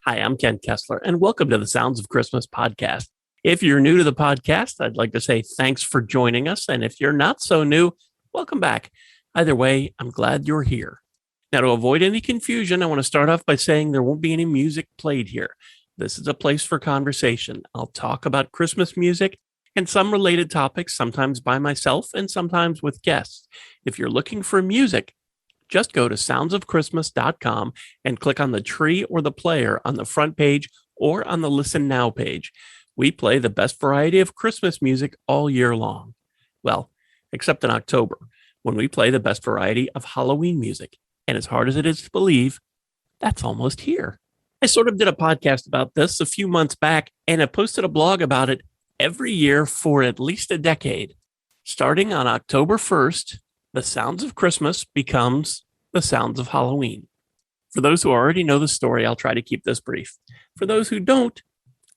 Hi, I'm Ken Kessler, and welcome to the Sounds of Christmas podcast. If you're new to the podcast, I'd like to say thanks for joining us. And if you're not so new, welcome back. Either way, I'm glad you're here. Now, to avoid any confusion, I want to start off by saying there won't be any music played here. This is a place for conversation. I'll talk about Christmas music and some related topics, sometimes by myself and sometimes with guests. If you're looking for music, just go to soundsofchristmas.com and click on the tree or the player on the front page or on the Listen Now page. We play the best variety of Christmas music all year long. Well, except in October, when we play the best variety of Halloween music. And as hard as it is to believe, that's almost here. I sort of did a podcast about this a few months back, and I posted a blog about it every year for at least a decade. Starting on October 1st, the Sounds of Christmas becomes the Sounds of Halloween. For those who already know the story, I'll try to keep this brief. For those who don't,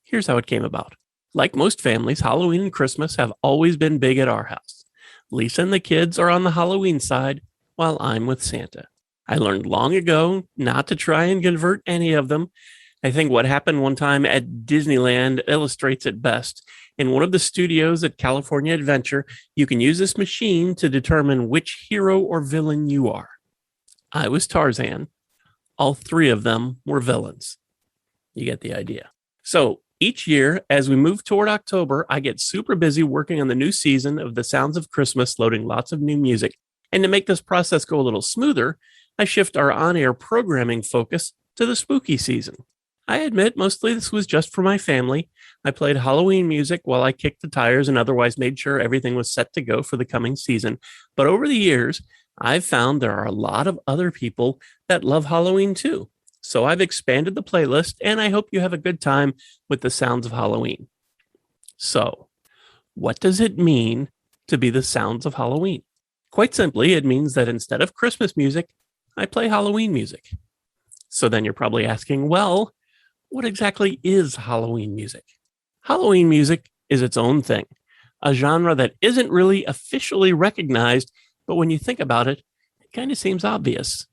here's how it came about. Like most families, Halloween and Christmas have always been big at our house. Lisa and the kids are on the Halloween side, while I'm with Santa. I learned long ago not to try and convert any of them. I think what happened one time at Disneyland illustrates it best. In one of the studios at California Adventure, you can use this machine to determine which hero or villain you are. I was Tarzan. All three of them were villains. You get the idea. So each year, as we move toward October, I get super busy working on the new season of The Sounds of Christmas, loading lots of new music. And to make this process go a little smoother, I shift our on-air programming focus to the spooky season. I admit mostly this was just for my family. I played Halloween music while I kicked the tires and otherwise made sure everything was set to go for the coming season. But over the years, I've found there are a lot of other people that love Halloween too. So I've expanded the playlist, and I hope you have a good time with the Sounds of Halloween. So, what does it mean to be the Sounds of Halloween? Quite simply, it means that instead of Christmas music, I play Halloween music. So then you're probably asking, well, what exactly is Halloween music? Halloween music is its own thing, a genre that isn't really officially recognized, but when you think about it, it kind of seems obvious.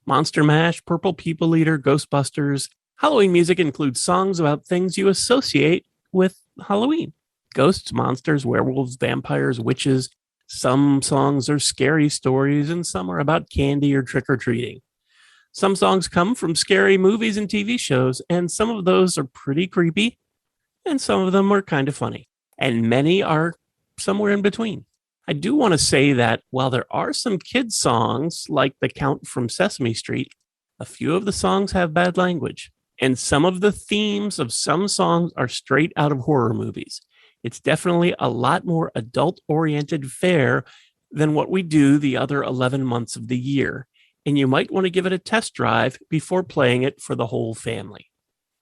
Monster Mash, Purple People Eater, Ghostbusters. Halloween music includes songs about things you associate with Halloween. Ghosts, monsters, werewolves, vampires, witches. Some songs are scary stories, and some are about candy or trick-or-treating. Some songs come from scary movies and TV shows, and some of those are pretty creepy, and some of them are kind of funny, and many are somewhere in between. I do want to say that while there are some kids' songs, like The Count from Sesame Street, a few of the songs have bad language, and some of the themes of some songs are straight out of horror movies. It's definitely a lot more adult-oriented fare than what we do the other 11 months of the year, and you might want to give it a test drive before playing it for the whole family.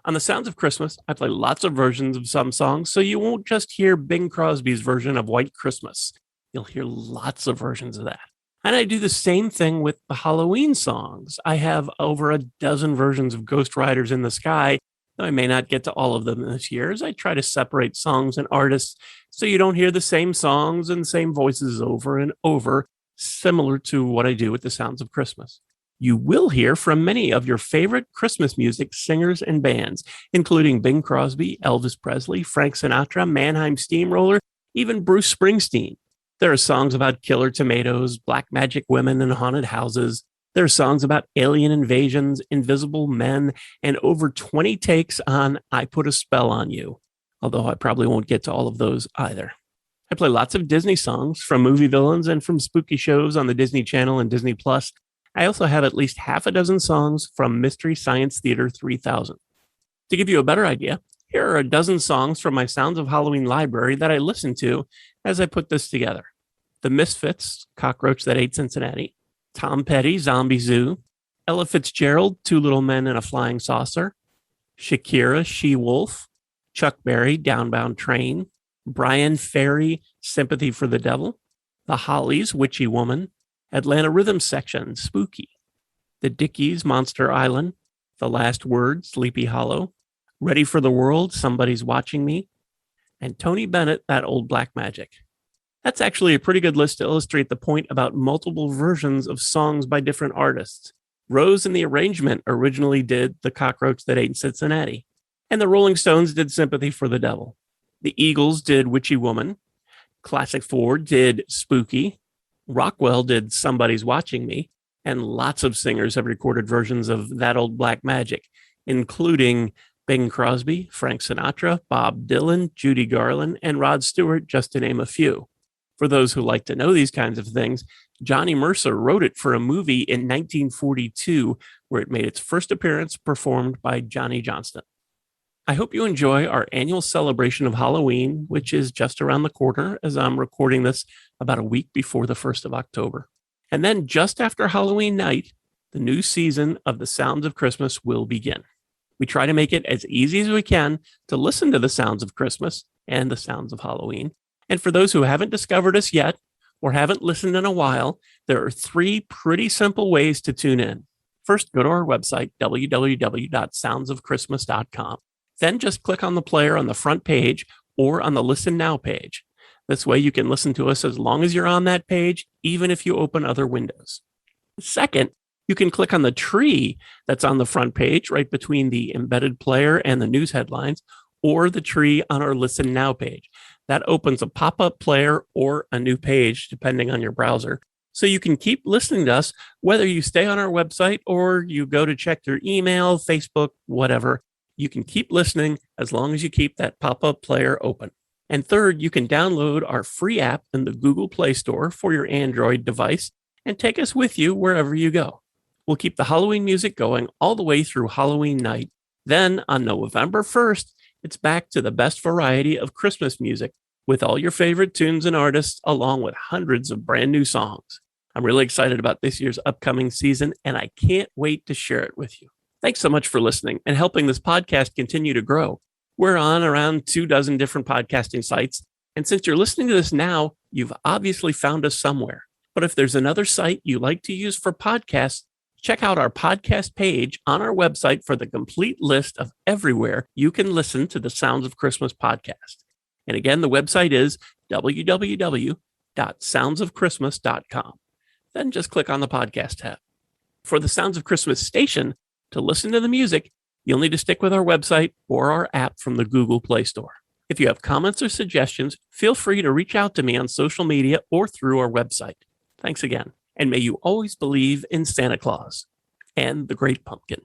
On the Sounds of Christmas, I play lots of versions of some songs, so you won't just hear Bing Crosby's version of White Christmas. You'll hear lots of versions of that. And I do the same thing with the Halloween songs. I have over a dozen versions of Ghost Riders in the Sky, though I may not get to all of them this year, as I try to separate songs and artists so you don't hear the same songs and same voices over and over, similar to what I do with the Sounds of Christmas. You will hear from many of your favorite Christmas music singers and bands, including Bing Crosby, Elvis Presley, Frank Sinatra, Mannheim Steamroller, even Bruce Springsteen. There are songs about killer tomatoes, black magic women, and haunted houses. There are songs about alien invasions, invisible men, and over 20 takes on I Put a Spell on You, although I probably won't get to all of those either. I play lots of Disney songs from movie villains and from spooky shows on the Disney Channel and Disney Plus. I also have at least half a dozen songs from Mystery Science Theater 3000. To give you a better idea, here are a dozen songs from my Sounds of Halloween library that I listened to as I put this together. The Misfits, Cockroach That Ate Cincinnati. Tom Petty, Zombie Zoo. Ella Fitzgerald, Two Little Men and a Flying Saucer. Shakira, She-Wolf. Chuck Berry, Downbound Train. Brian Ferry, Sympathy for the Devil. The Hollies, Witchy Woman. Atlanta Rhythm Section, Spooky. The Dickies, Monster Island. The Last Word, Sleepy Hollow. Ready for the World, Somebody's Watching Me. And Tony Bennett, That Old Black Magic. That's actually a pretty good list to illustrate the point about multiple versions of songs by different artists. Rose and the Arrangement originally did The Cockroach That Ate in Cincinnati. And the Rolling Stones did Sympathy for the Devil. The Eagles did Witchy Woman. Classic 4 did Spooky. Rockwell did Somebody's Watching Me. And lots of singers have recorded versions of That Old Black Magic, including Bing Crosby, Frank Sinatra, Bob Dylan, Judy Garland, and Rod Stewart, just to name a few. For those who like to know these kinds of things, Johnny Mercer wrote it for a movie in 1942, where it made its first appearance performed by Johnny Johnston. I hope you enjoy our annual celebration of Halloween, which is just around the corner as I'm recording this about a week before the 1st of October. And then just after Halloween night, the new season of The Sounds of Christmas will begin. We try to make it as easy as we can to listen to The Sounds of Christmas and The Sounds of Halloween. And for those who haven't discovered us yet or haven't listened in a while, there are 3 pretty simple ways to tune in. First, go to our website, www.soundsofchristmas.com. Then just click on the player on the front page or on the Listen Now page. This way you can listen to us as long as you're on that page, even if you open other windows. Second, you can click on the tree that's on the front page right between the embedded player and the news headlines, or the tree on our Listen Now page. That opens a pop-up player or a new page, depending on your browser. So you can keep listening to us, whether you stay on our website or you go to check your email, Facebook, whatever. You can keep listening as long as you keep that pop-up player open. And third, you can download our free app in the Google Play Store for your Android device and take us with you wherever you go. We'll keep the Halloween music going all the way through Halloween night. Then on November 1st, it's back to the best variety of Christmas music with all your favorite tunes and artists, along with hundreds of brand new songs. I'm really excited about this year's upcoming season, and I can't wait to share it with you. Thanks so much for listening and helping this podcast continue to grow. We're on around 24 different podcasting sites. And since you're listening to this now, you've obviously found us somewhere. But if there's another site you like to use for podcasts, check out our podcast page on our website for the complete list of everywhere you can listen to the Sounds of Christmas podcast. And again, the website is www.soundsofchristmas.com. Then just click on the podcast tab. For the Sounds of Christmas station, to listen to the music, you'll need to stick with our website or our app from the Google Play Store. If you have comments or suggestions, feel free to reach out to me on social media or through our website. Thanks again. And may you always believe in Santa Claus and the Great Pumpkin.